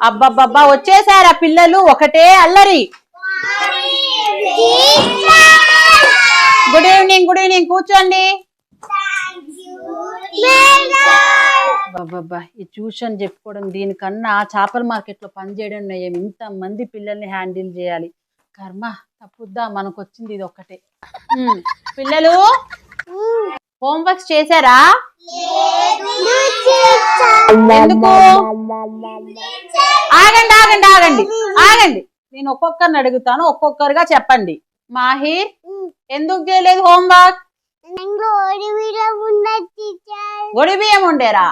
అబ్బబ్బబ్బా వచ్చేసారా పిల్లలు, ఒకటే అల్లరి. గుడ్ ఈవినింగ్, గుడ్ ఈవినింగ్, కూర్చోండి. అబ్బబ్బబ్బా ఈ ట్యూషన్ చెప్పుకోవడం దీనికన్నా చేపల మార్కెట్ లో పనిచేయడం నయం. ఇంత మంది పిల్లల్ని హ్యాండిల్ చేయాలి. కర్మ తప్పుద్దా, మనకు వచ్చింది ఇది ఒక్కటే. పిల్లలు హోంవర్క్స్ చేశారా? ఎందుకు? ఆగండి ఆగండి ఆగండి ఆగండి, నేను ఒక్కొక్కరిని అడుగుతాను, ఒక్కొక్కరుగా చెప్పండి. మాహిర్ ఎందుకు చేయలేదు హోంవర్క్? ఒడి బియ్యం ఉండేరా?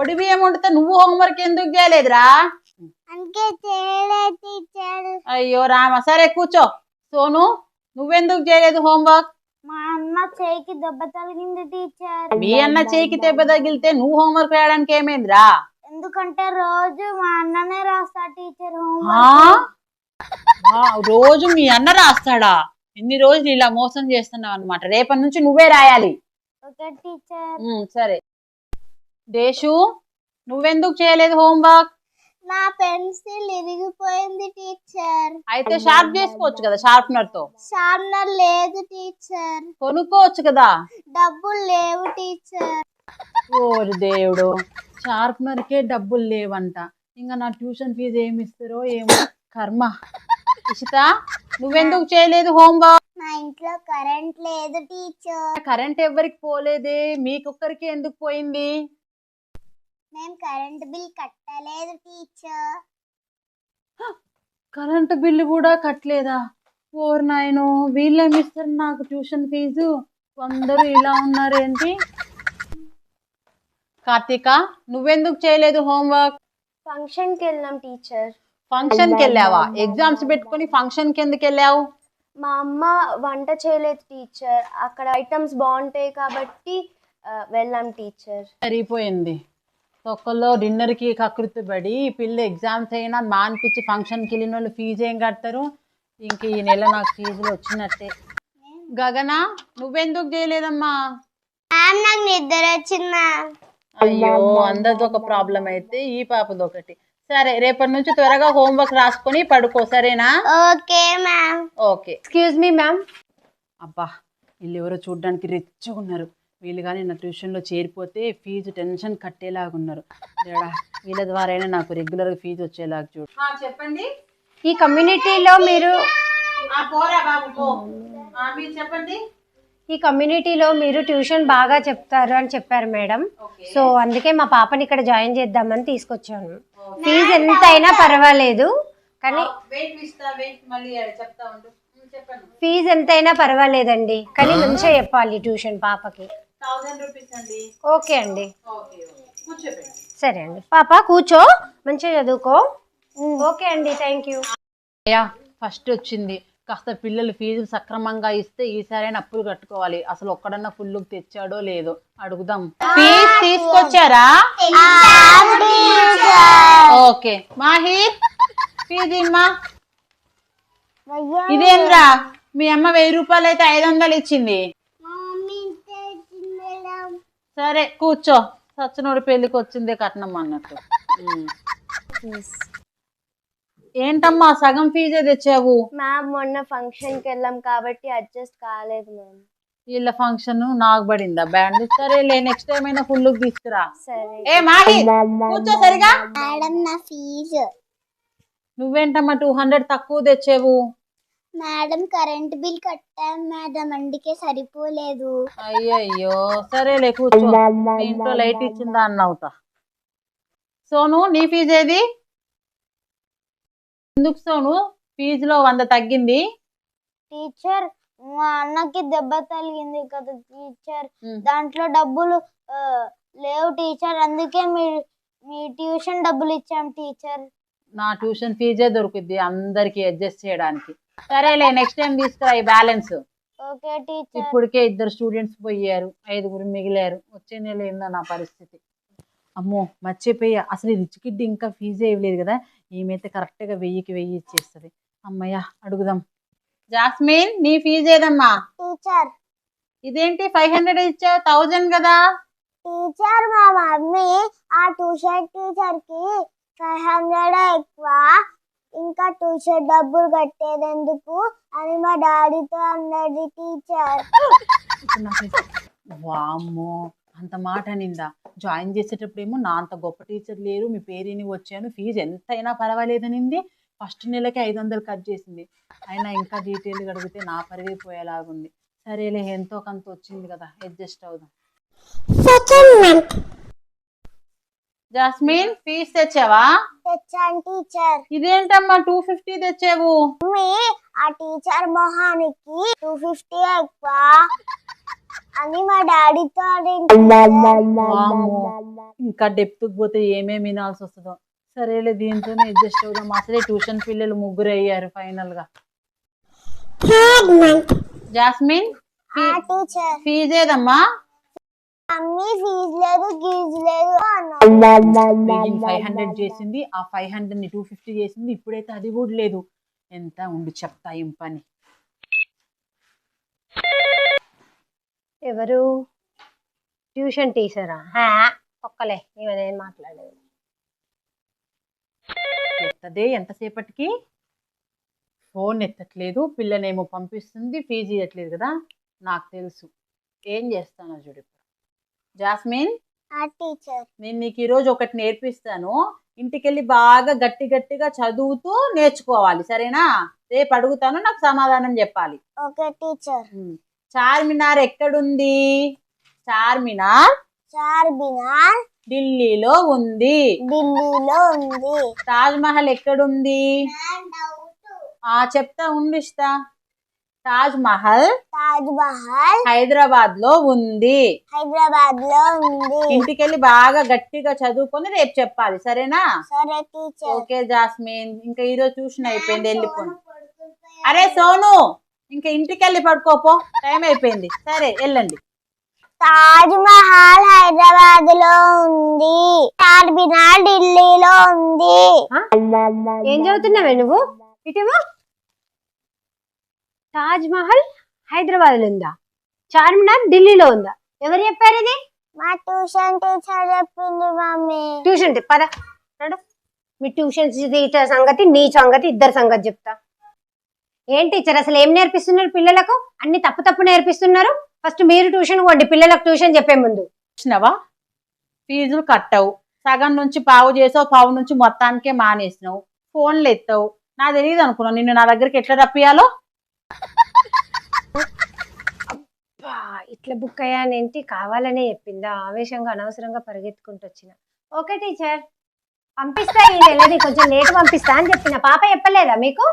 ఒడి బియ్యం ఉండితే నువ్వు హోంవర్క్ ఎందుకు చేయలేదురా? అయ్యో రామ, సరే కూర్చో. సోను నువ్వెందుకు చేయలేదు హోంవర్క్? మా అన్న చేయికి దెబ్బ తగిలింది టీచర్. మీ అన్న చేయికి దెబ్బ తగిలితే నువ్వు హోంవర్క్ వేయడానికి ఏమైందిరా? ఎందుకంటే రోజు మా అన్ననే రాస్తా టీచర్ రోజు మీ అన్న రాస్తాడా? ఇన్ని రోజులు ఇలా మోసం చేస్తున్నావు అనమాట. రేపటి నుంచి నువ్వే రాయాలి. Okay teacher. సరే. దేశు నువ్వెందుకు చేయలేదు హోంవర్క్? నా పెన్సిల్ ఇరిగిపోయింది టీచర్. అయితే షార్ప్ చేసుకోవచ్చు కదా షార్ప్నర్ తో. షార్ప్నర్ లేదు టీచర్. కొనుక్కోవచ్చు కదా. డబ్బులు లేవు టీచర్. ఓరి దేవుడు, షార్ప్నర్ కే డబ్బులు లేవంట. ఇంకా నా ట్యూషన్ ఫీజు ఏమి ఇస్తారో ఏమో, కర్మ. ఇషిత నువ్వెందుకు చేయలేదు హోంవర్క్? నా ఇంట్లో కరెంట్ లేదు టీచర్. కరెంట్ ఎవరికి పోలేదే, మీకొక్కరికి ఎందుకు పోయింది? నేను కరెంట్ బిల్ కట్టలేదు టీచర్. కరెంటు బిల్లు కూడా కట్టలేదా? ఓర్ నాయనో, వీళ్ళేమి ఇస్తారు నాకు ట్యూషన్ ఫీజు? అందరూ ఇలా ఉన్నారు ఏంటి? కార్తీక నువ్వెందుకు చేయలేదు హోంవర్క్? ఫంక్షన్ కి వెళ్ళాం టీచర్. ఫంక్షన్ కి వెళ్ళావా? ఎగ్జామ్స్ పెట్టుకుని ఫంక్షన్ కి ఎందుకు వెళ్ళావు? మా అమ్మ వంట చేయలేదు టీచర్. అక్కడ ఐటమ్స్ బాగుంటాయి కాబట్టి వెళ్ళాం టీచర్. సరిపోయింది. ఒక్కళ్ళు డిన్నర్ కి కకృతి పడి పిల్ల ఎగ్జామ్స్ అయినా మానిపించి ఫంక్షన్కి వెళ్ళిన వాళ్ళు ఫీజు ఏం కడతారు? ఇంక ఈ నెల నాకు ఫీజులు వచ్చినట్టే. గగన నువ్వెందుకు చేయలేదమ్మా? నాకు నిద్ర వచ్చిందా? అయ్యో, అందరిది ఒక ప్రాబ్లం అయితే ఈ పాపది ఒకటి. సరే, రేపటి నుంచి త్వరగా హోంవర్క్ రాసుకొని పడుకో, సరేనా? Okay ma'am. Okay. Excuse me ma'am. అబ్బా వీళ్ళు ఎవరో చూడడానికి రిచ్గా ఉన్నారు. వీళ్ళు కానీ నా ట్యూషన్లో చేరిపోతే ఫీజు టెన్షన్ కట్టేలాగున్నారు. వీళ్ళ ద్వారా నాకు రెగ్యులర్గా ఫీజు వచ్చేలాగా చూడు. చెప్పండి. ఈ కమ్యూనిటీలో మీరు చెప్పండి. ఈ కమ్యూనిటీలో మీరు ట్యూషన్ బాగా చెప్తారు అని చెప్పారు మేడం. సో అందుకే మా పాపని ఇక్కడ జాయిన్ చేద్దామని తీసుకొచ్చాను. ఫీజు ఎంత అయినా పర్వాలేదు కానీ ఫీజు ఎంతైనా పర్వాలేదండి, కానీ మంచిగా చెప్పాలి ట్యూషన్ పాపకి. 1000 రూపీస్ అండి. ఓకే అండి. సరే అండి, పాప కూర్చో, మంచిగా చదువుకో. ఓకే అండి, థ్యాంక్ యూ. ఫస్ట్ వచ్చింది, కాస్త పిల్లలు ఫీజులు సక్రమంగా ఇస్తే ఈసారైనా అప్పులు కట్టుకోవాలి. అసలు ఒక్కడన్నా ఫుల్ తెచ్చాడో లేదో అడుగుదాం. ఫీజు తీసుకొచ్చారా? ఓకే. మాహిర్ ఫీజు ఇమ్మా. ఇదేంద్రా, మీ అమ్మ 1000 రూపాయలు అయితే 500 ఇచ్చింది. సరే కూర్చో, సచ్చినోడి పెళ్లికి వచ్చిందే కట్నం అన్నట్టు. ఏంటమ్మా సగం ఫీజే తెచ్చావు? మ్యామ్ మొన్న ఫంక్షన్ కి వెళ్ళాం కాబట్టి అడ్జస్ట్ కాలేదు మ్యామ్. వీళ్ళ ఫంక్షన్ నాకు పడిందా బ్యాండ్? సరేలే, నెక్స్ట్ టైం అయినా ఫుల్ తీసుకురా. సరే. ఏ మాహి కూర్చో సరిగా. మేడం నా ఫీజు. నువ్వేంటమ్మా 200 తక్కువ తెచ్చావు? మేడం కరెంట్ బిల్ కట్టాం మేడం, అందుకే సరిపోలేదు. అయ్యయ్యో, సరేలే కూర్చో. ఇంట్లో లైట్ ఇచ్చిందా అన్నవుతా. సోను నీ ఫీజు ఏది? ఎందుకు సోను ఫీజులో 100 తగ్గింది? టీచర్ మా అన్నకి దెబ్బ తగిలింది కదా టీచర్, దాంట్లో డబ్బులు లేవు టీచర్, అందుకే మీ ట్యూషన్ డబ్బులు ఇచ్చాం టీచర్. నా ట్యూషన్ ఫీజే దొరుకుద్ది అందరికి అడ్జస్ట్ చేయడానికి. సరేలే, నెక్స్ట్ టైం తీసుకురా ఈ బ్యాలెన్స్. Okay teacher. ఇప్పటికే 2 స్టూడెంట్స్ పోయారు, 5 మిగిలారు. వచ్చే నెల ఏందో నా పరిస్థితి. అమ్మో మర్చిపోయా, అసలు రిచ్ కిడ్ ఇంకా ఫీజే ఇవ్వలేదు కదా. ఈమెయితే కరెక్ట్గా 1000కి 1000 ఇచ్చేస్తుంది. అమ్మయ్య అడుగుదాం. జాస్మిన్ నీ ఫీజు ఏదమ్మా? టీచర్ ఇదేంటి 500 ఇచ్చావు? 1000 కదా. టీచర్ మా మమ్మీ ఆ ట్యూషన్ టీచర్ కి 500 ఎక్కువ, ఇంకా ట్యూషన్ డబ్బులు కట్టేది ఎందుకు అని మా డాడీతో అన్నది టీచర్. ఇప్పుడు నాకు వామ్మో అంత మాట అనిందా? జాయిన్ చేసేటప్పుడేమో నా అంత గొప్ప టీచర్ లేరు, మీ పేరుని వచ్చాను, ఫీజు ఎంతైనా పర్వాలేదనింది. ఫస్ట్ నెలకి 500 కట్ చేసింది. అయినా ఇంకా డీటెయిల్గా అడిగితే నా పరివే పోయేలాగుంది. సరేలే ఎంతో కొంత వచ్చింది కదా, అడ్జస్ట్ అవుదాం. జాస్మిన్ ఫీజు తెచ్చావా? తెచ్చాను టీచర్. ఇదేంటమ్మా 250 తెచ్చావు? మమ్మీ ఆ టీచర్ మొహానికి 250 ఎక్కువ అని మా డాడీతో వామ్మో, ఇంకా డెప్త్ పోతే ఏమేమి వినాల్సి వస్తుందో. సరేలే దీంతోనే అడ్జస్ట్ అవుదాం. అసలే ట్యూషన్ పిల్లలు 3 అయ్యారు ఫైనల్ గా. జాస్మిన్ టీచర్ ఫీజు ఏదమ్మా? మమ్మీ ఫీజు లేదు గీజు లేదు 500 చేసింది, ఆ 500 ని 250 చేసింది. ఇప్పుడైతే అది కూడా లేదు. ఎంత ఉండి చెప్తా ఏం పని. ఎవరు? ట్యూషన్ టీచరా? ఒక్కలే ఏమనేం మాట్లాడేది. ఎత్తదే ఎంతసేపటికి? ఫోన్ ఎత్తట్లేదు, పిల్లనేమో పంపిస్తుంది, ఫీజు ఇవ్వట్లేదు కదా. నాకు తెలుసు ఏం చేస్తానో చూడు. జాస్మిన్ టీచర్ నేను నీకు ఈరోజు ఒకటి నేర్పిస్తాను. ఇంటికెళ్ళి బాగా గట్టిగా చదువుతూ నేర్చుకోవాలి, సరేనా? రేపు అడుగుతాను, నాకు సమాధానం చెప్పాలి. Okay teacher. చార్మినార్ ఎక్కడుంది? చార్మినార్ చార్మినార్ ఢిల్లీలో ఉంది. ఢిల్లీలో ఉంది. తాజ్ మహల్ ఎక్కడుంది? చెప్తా ఉండిస్తా. తాజ్ మహల్ హైదరాబాద్ లో ఉంది. హైదరాబాద్ లో ఉంది. ఇంటికెళ్ళి బాగా గట్టిగా చదువుకొని రేపు చెప్పాలి, సరేనా? సరే టీచర్. ఓకే జాస్మిన్, ఇంకా ఈరోజు ట్యూషన్ అయిపోయింది, వెళ్ళిపోను. అరే సోను, ఇంకా ఇంటికెళ్ళి పడుకోపో, టైం అయిపోయింది. సరే వెళ్ళండి. తాజ్ మహల్ హైదరాబాద్ లో ఉంది. చార్మినార్ ఢిల్లీలో ఉంది. ఏం చదువుతున్నావే నువ్వు? ఇటీవా తాజ్ మహల్ హైదరాబాద్ లో ఉందా, చార్మినార్ ఢిల్లీలో ఉందా? ఎవరు చెప్పారు ఇది? మా ట్యూషన్ టీచర్ చెప్పింది మమ్మీ. ట్యూషన్ పద నడు. మీ ట్యూషన్ టీచర్ సంగతి, నీ సంగతి, ఇద్దరు సంగతి చెప్తా. ఏం టీచర్ అసలు ఏం నేర్పిస్తున్నారు పిల్లలకు? అన్ని తప్పు నేర్పిస్తున్నారు. ఫస్ట్ మీరు ట్యూషన్ పోండి, పిల్లలకు ట్యూషన్ చెప్పే ముందు. చూసినావా, ఫీజులు కట్టవు, సగం నుంచి పావు చేసావు, పావు నుంచి మొత్తానికే మానేసినావు, ఫోన్లు ఎత్తావు. నాకు తెలియదు అనుకున్నావు నిన్ను నా దగ్గరికి ఎట్లా రప్పియాలో. ఇట్లా బుక్ అయ్యానేంటి, కావాలనే చెప్పిందా? ఆవేశంగా అనవసరంగా పరిగెత్తుకుంటూ వచ్చిన. ఓకే టీచర్ పంపిస్తా, ఈ నెలని కొంచెం లేట్ పంపిస్తా అని చెప్పిన. పాప చెప్పలేదా మీకు?